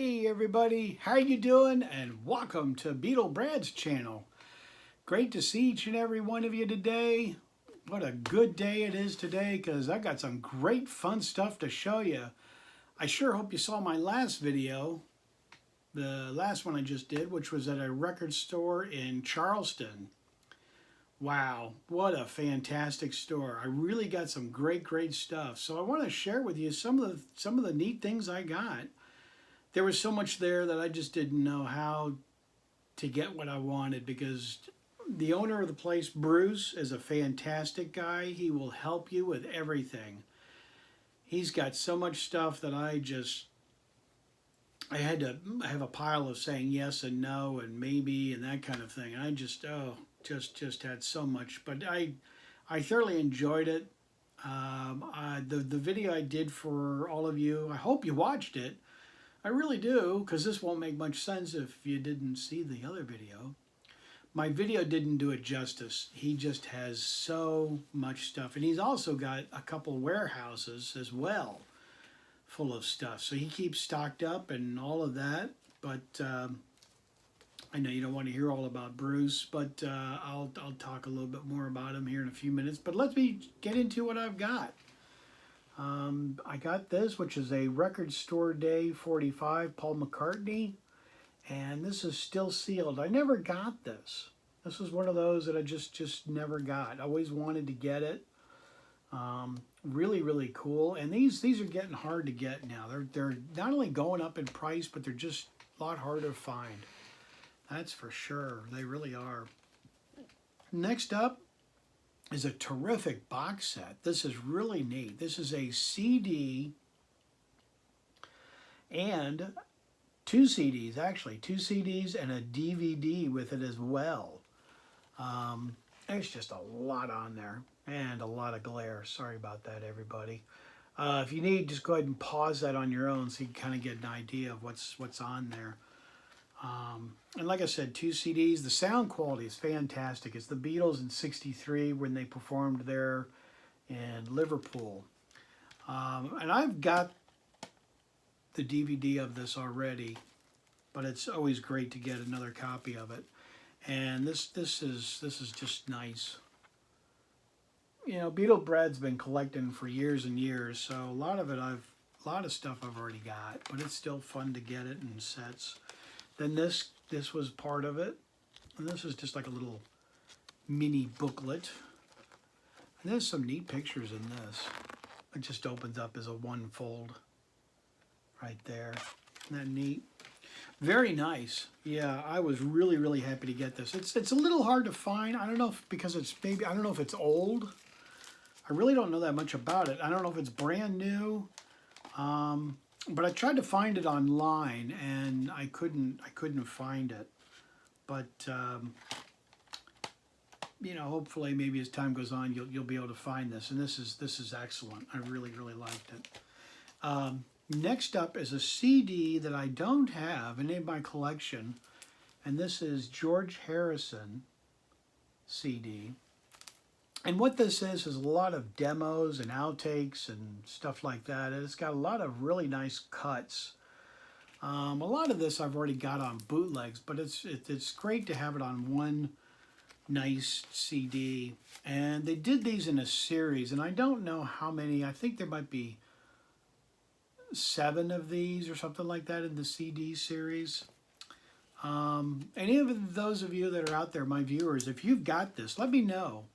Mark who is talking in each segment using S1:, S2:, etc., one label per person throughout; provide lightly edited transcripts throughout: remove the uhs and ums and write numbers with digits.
S1: Hey everybody, how you doing? And welcome to Beatle Brad's channel. Great to see each and every one of you today. What a good day it is today because I got some great fun stuff to show you. I sure hope you saw my last video, the last one I just did, which was at a record store in Charleston. Wow, what a fantastic store. I really got some great stuff. So I want to share with you some of the neat things I got. There was so much there that I just didn't know how to get what I wanted because the owner of the place, Bruce, is a fantastic guy. He will help you with everything. He's got so much stuff that I had to have a pile of saying yes and no and maybe and that kind of thing. I just had so much, but I thoroughly enjoyed it. The video I did for all of you, I hope you watched it. I really do, because this won't make much sense if you didn't see the other video. My video didn't do it justice. He just has so much stuff. And he's also got a couple warehouses as well, full of stuff. So he keeps stocked up and all of that. But I know you don't want to hear all about Bruce, but I'll talk a little bit more about him here in a few minutes. But let me get into what I've got. I got this, which is a Record Store Day 45, Paul McCartney, and this is still sealed. I never got this. This was one of those that I just never got. I always wanted to get it. Really cool. And these are getting hard to get now. They're not only going up in price, but they're just a lot harder to find. That's for sure. They really are. Next up is a terrific box set. This is really neat. This is a CD and two CDs, actually. Two CDs and a DVD with it as well. There's just a lot on there and a lot of glare. Sorry about that, everybody. If you need, just go ahead and pause that on your own so you can kind of get an idea of what's on there. And like I said, two CDs. The sound quality is fantastic. It's the Beatles in '63 when they performed there in Liverpool. And I've got the DVD of this already, but it's always great to get another copy of it. And this is just nice. You know, Beatle Brad's been collecting for years and years, so a lot of stuff I've already got, but it's still fun to get it in sets. Then this was part of it. And this is just like a little mini booklet. And there's some neat pictures in this. It just opens up as a one fold right there. Isn't that neat? Very nice. Yeah, I was really happy to get this. It's a little hard to find. I don't know if because it's maybe I don't know if it's old. I really don't know that much about it. I don't know if it's brand new. But I tried to find it online and I couldn't find it. But you know, hopefully maybe as time goes on you'll be able to find this. And this is excellent. I really liked it. Next up is a CD that I don't have in my collection, and this is George Harrison CD. And what this is a lot of demos and outtakes and stuff like that. And it's got a lot of really nice cuts. A lot of this I've already got on bootlegs, but it's great to have it on one nice CD. And they did these in a series, and I don't know how many. I think there might be 7 of these or something like that in the CD series. Any of those of you that are out there, my viewers, if you've got this, let me know.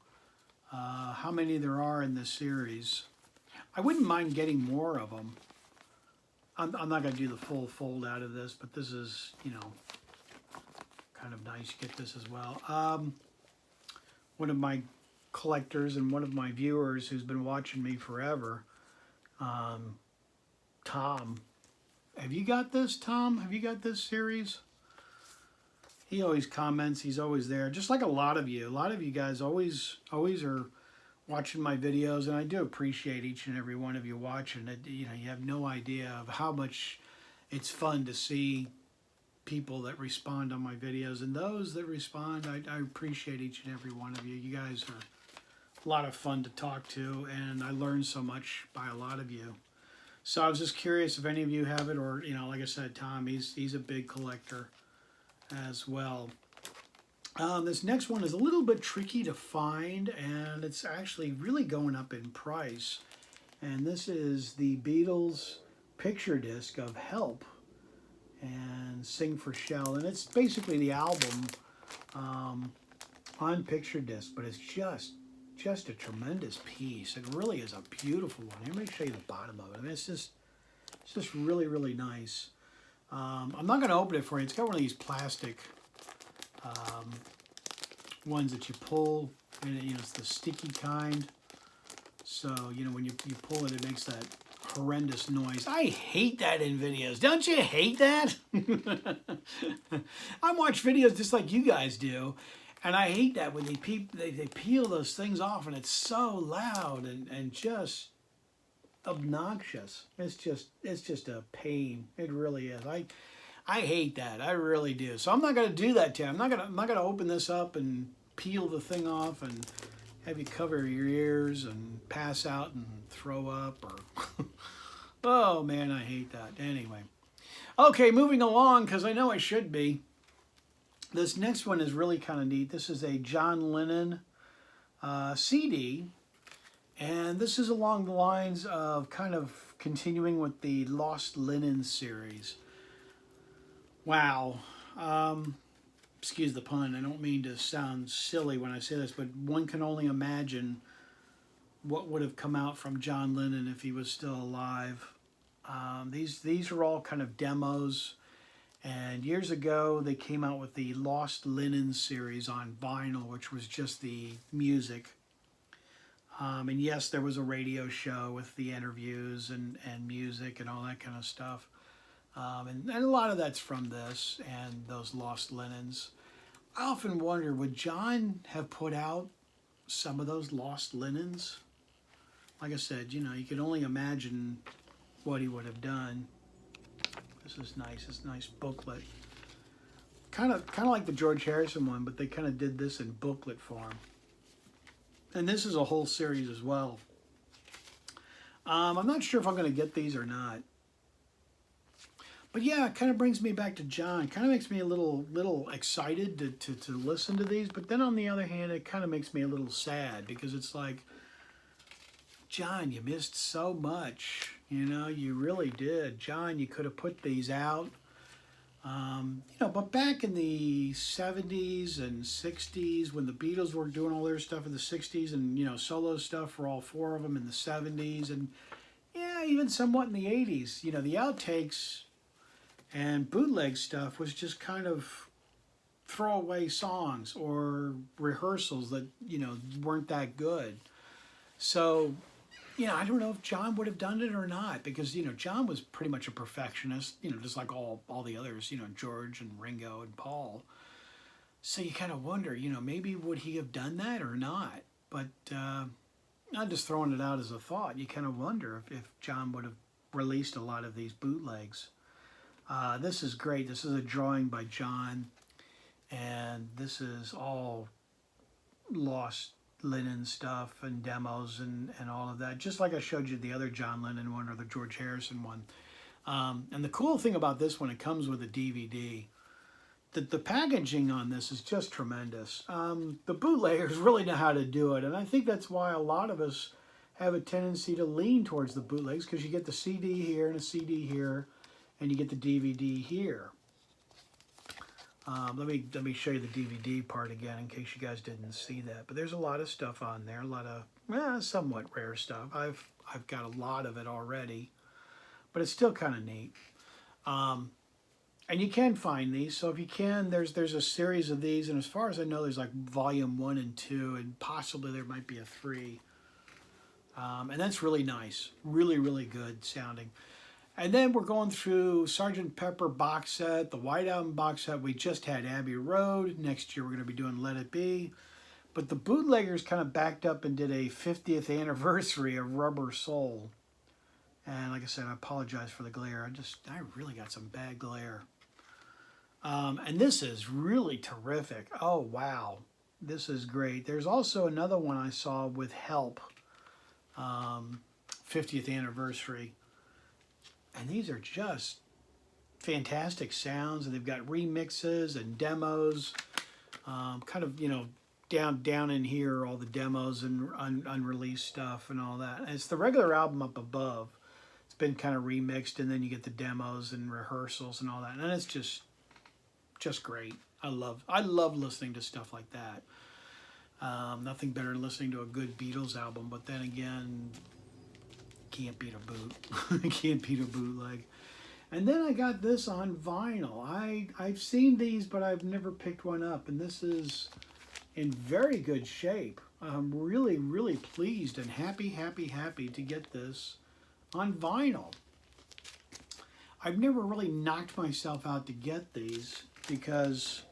S1: How many there are in this series. I wouldn't mind getting more of them. I'm not going to do the full fold out of this, but this is, you know, kind of nice to get this as well. One of my collectors and one of my viewers who's been watching me forever, Tom. Have you got this, Tom? Have you got this series? He always comments. He's always there, just like a lot of you. A lot of you guys always are watching my videos, and I do appreciate each and every one of you watching it. You know, you have no idea of how much it's fun to see people that respond on my videos, and those that respond, I appreciate each and every one of you. You guys are a lot of fun to talk to, and I learn so much by a lot of you. So I was just curious if any of you have it, or like I said, Tom, he's a big collector as well. This next one is a little bit tricky to find, and it's actually really going up in price. And this is the Beatles picture disc of Help and Sing for Shell. And it's basically the album on picture disc, but it's just a tremendous piece. It really is a beautiful one. Let me show you the bottom of it. I mean, it's just really, really nice. I'm not going to open it for you. It's got one of these plastic ones that you pull, and it's the sticky kind. So when you pull it, it makes that horrendous noise. I hate that in videos. Don't you hate that? I watch videos just like you guys do, and I hate that when they peel those things off, and it's so loud and just obnoxious. It's just a pain. It really is. I hate that. I really do. So I'm not going to do that to you. I'm not going to open this up and peel the thing off and have you cover your ears and pass out and throw up or oh man, I hate that. Anyway. Okay, moving along, because I know I should be. This next one is really kind of neat. This is a John Lennon CD, and this is along the lines of kind of continuing with the Lost Lennon series. Wow. Excuse the pun. I don't mean to sound silly when I say this, but one can only imagine what would have come out from John Lennon if he was still alive. These are all kind of demos. And years ago, they came out with the Lost Lennon series on vinyl, which was just the music. And yes, there was a radio show with the interviews and music and all that kind of stuff. And a lot of that's from this and those Lost Lennons. I often wonder, would John have put out some of those Lost Lennons? Like I said, you can only imagine what he would have done. This is nice. It's a nice booklet. Kind of like the George Harrison one, but they kind of did this in booklet form. And this is a whole series as well. I'm not sure if I'm going to get these or not. But yeah, it kind of brings me back to John. Kind of makes me a little excited to listen to these. But then on the other hand, it kind of makes me a little sad because it's like, John, you missed so much. You really did. John, you could have put these out. But back in the 70s and 60s, when the Beatles were doing all their stuff in the 60s and, solo stuff for all four of them in the 70s and, yeah, even somewhat in the 80s, the outtakes and bootleg stuff was just kind of throwaway songs or rehearsals that, weren't that good. So, I don't know if John would have done it or not because, John was pretty much a perfectionist, just like all the others, George and Ringo and Paul. So you kind of wonder, maybe would he have done that or not? But I'm just throwing it out as a thought. You kind of wonder if John would have released a lot of these bootlegs. This is great. This is a drawing by John, and this is all Lost Lennon stuff and demos and all of that, just like I showed you the other John Lennon one or the George Harrison one. And the cool thing about this one, it comes with a DVD. The packaging on this is just tremendous. The bootleggers really know how to do it, and I think that's why a lot of us have a tendency to lean towards the bootlegs, because you get the CD here and a CD here, and you get the DVD here. Let me show you the DVD part again in case you guys didn't see that. But there's a lot of stuff on there, a lot of somewhat rare stuff. I've got a lot of it already, but it's still kind of neat. And you can find these, so if you can, there's a series of these, and as far as I know, there's like volume 1 and 2, and possibly there might be a 3. And that's really nice, really, really good sounding. And then we're going through Sgt. Pepper box set, the White Album box set. We just had Abbey Road. Next year we're going to be doing Let It Be. But the bootleggers kind of backed up and did a 50th anniversary of Rubber Soul. And like I said, I apologize for the glare. I really got some bad glare. And this is really terrific. Oh, wow. This is great. There's also another one I saw with Help, 50th anniversary. And these are just fantastic sounds, and they've got remixes and demos. Kind of, down in here, all the demos and unreleased stuff and all that. And it's the regular album up above. It's been kind of remixed, and then you get the demos and rehearsals and all that. And it's just great. I love listening to stuff like that. Nothing better than listening to a good Beatles album, but then again, can't beat a boot. Can't beat a bootleg. And then I got this on vinyl. I've seen these, but I've never picked one up. And this is in very good shape. I'm really, really pleased and happy to get this on vinyl. I've never really knocked myself out to get these because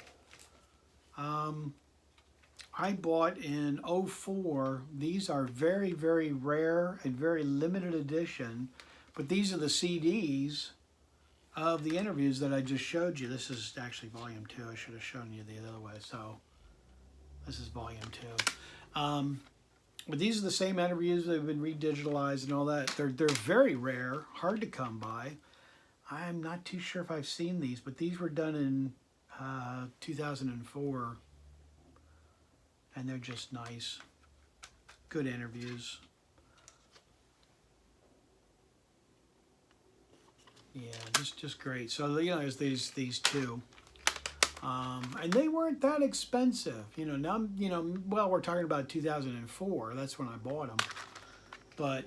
S1: I bought in '04. These are very, very rare and very limited edition. But these are the CDs of the interviews that I just showed you. This is actually volume 2. I should have shown you the other way. So this is volume 2. But these are the same interviews. They've been redigitalized and all that. They're very rare, hard to come by. I'm not too sure if I've seen these, but these were done in 2004. And they're just nice. Good interviews. Yeah, just great. So there's these two, and they weren't that expensive. Now well, we're talking about 2004. That's when I bought them, but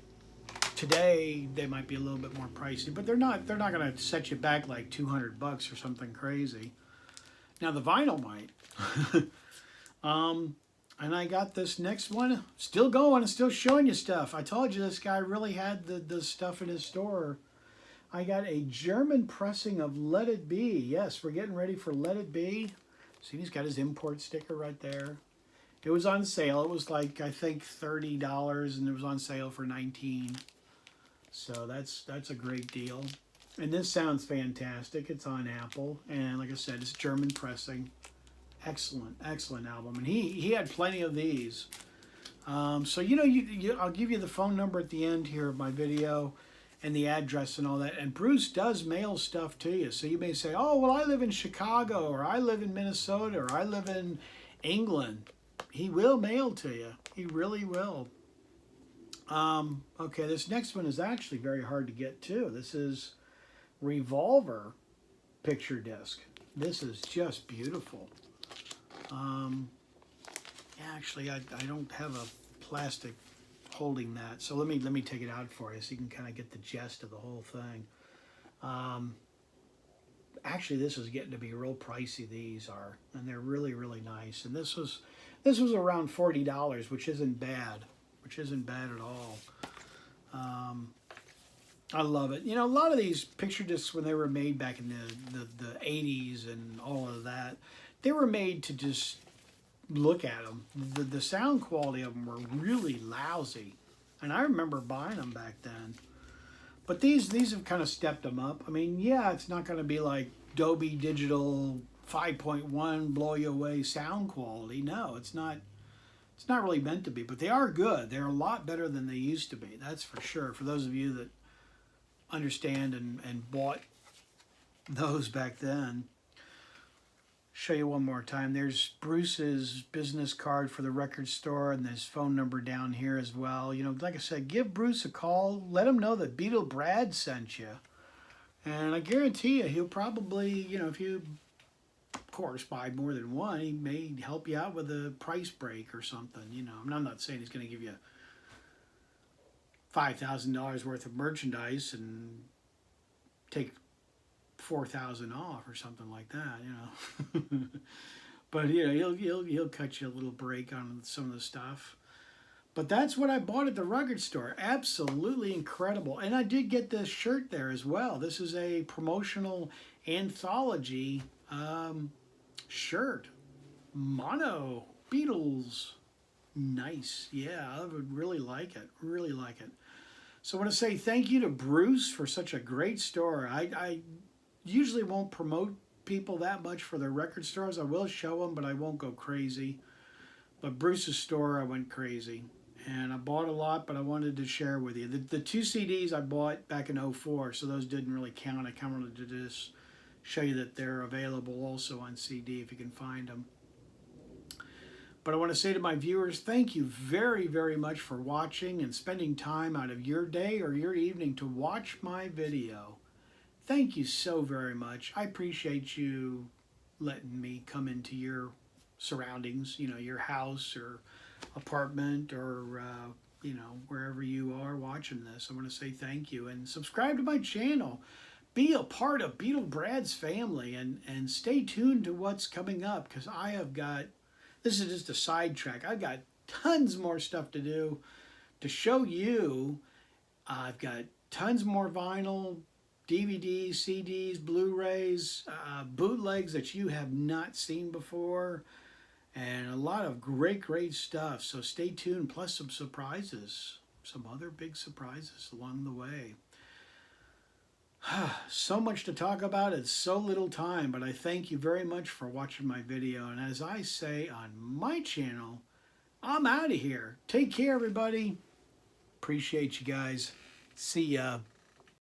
S1: today they might be a little bit more pricey. But they're not going to set you back like $200 or something crazy. Now the vinyl might. And I got this next one, still going and still showing you stuff. I told you this guy really had the stuff in his store. I got a German pressing of Let It Be. Yes, we're getting ready for Let It Be. See, he's got his import sticker right there. It was on sale. It was like, I think, $30, and it was on sale for $19. So that's a great deal. And this sounds fantastic. It's on Apple. And like I said, it's German pressing. Excellent album. And he had plenty of these. So, I'll give you the phone number at the end here of my video, and the address and all that. And Bruce does mail stuff to you. So you may say, oh, well, I live in Chicago, or I live in Minnesota, or I live in England. He will mail to you. He really will. Okay, this next one is actually very hard to get too. This is Revolver picture disc. This is just beautiful. Actually, I don't have a plastic holding that, so let me take it out for you so you can kind of get the gist of the whole thing. Actually, this is getting to be real pricey. These are, and they're really, really nice. And this was around $40, which isn't bad at all. I love it. A lot of these picture discs, when they were made back in the 80s and all of that, they were made to just look at them. The sound quality of them were really lousy, and I remember buying them back then. But these have kind of stepped them up. I mean, yeah, it's not going to be like Dolby Digital 5.1 blow you away sound quality. No, it's not. It's not really meant to be, but they are good. They're a lot better than they used to be. That's for sure. For those of you that understand and bought those back then. Show you one more time. There's Bruce's business card for the record store, and there's phone number down here as well. Like I said, give Bruce a call. Let him know that Beatle Brad sent you. And I guarantee you, he'll probably, if you, of course, buy more than one, he may help you out with a price break or something. I'm not saying he's going to give you $5,000 worth of merchandise and take $4,000 off or something like that, But he'll cut you a little break on some of the stuff. But that's what I bought at the record store. Absolutely incredible. And I did get this shirt there as well. This is a promotional anthology shirt. Mono Beatles. Nice. Yeah, I would really like it. Really like it. So I want to say thank you to Bruce for such a great store. I usually won't promote people that much for their record stores. I will show them, but I won't go crazy. But Bruce's store, I went crazy. And I bought a lot, but I wanted to share with you. The two CDs I bought back in '04, so those didn't really count. I kind of wanted to just show you that they're available also on CD if you can find them. But I want to say to my viewers, thank you very, very much for watching and spending time out of your day or your evening to watch my video. Thank you so very much. I appreciate you letting me come into your surroundings, you know, your house or apartment or, you know, wherever you are watching this. I want to say thank you and subscribe to my channel. Be a part of Beatle Brad's family and stay tuned to what's coming up because I have got, this is just a sidetrack. I've got tons more stuff to do to show you. I've got tons more vinyl, DVDs, CDs, Blu-rays, bootlegs that you have not seen before, and a lot of great, great stuff. So stay tuned, plus some surprises, some other big surprises along the way. So much to talk about. It's so little time, but I thank you very much for watching my video. And as I say on my channel, I'm out of here. Take care, everybody. Appreciate you guys. See ya.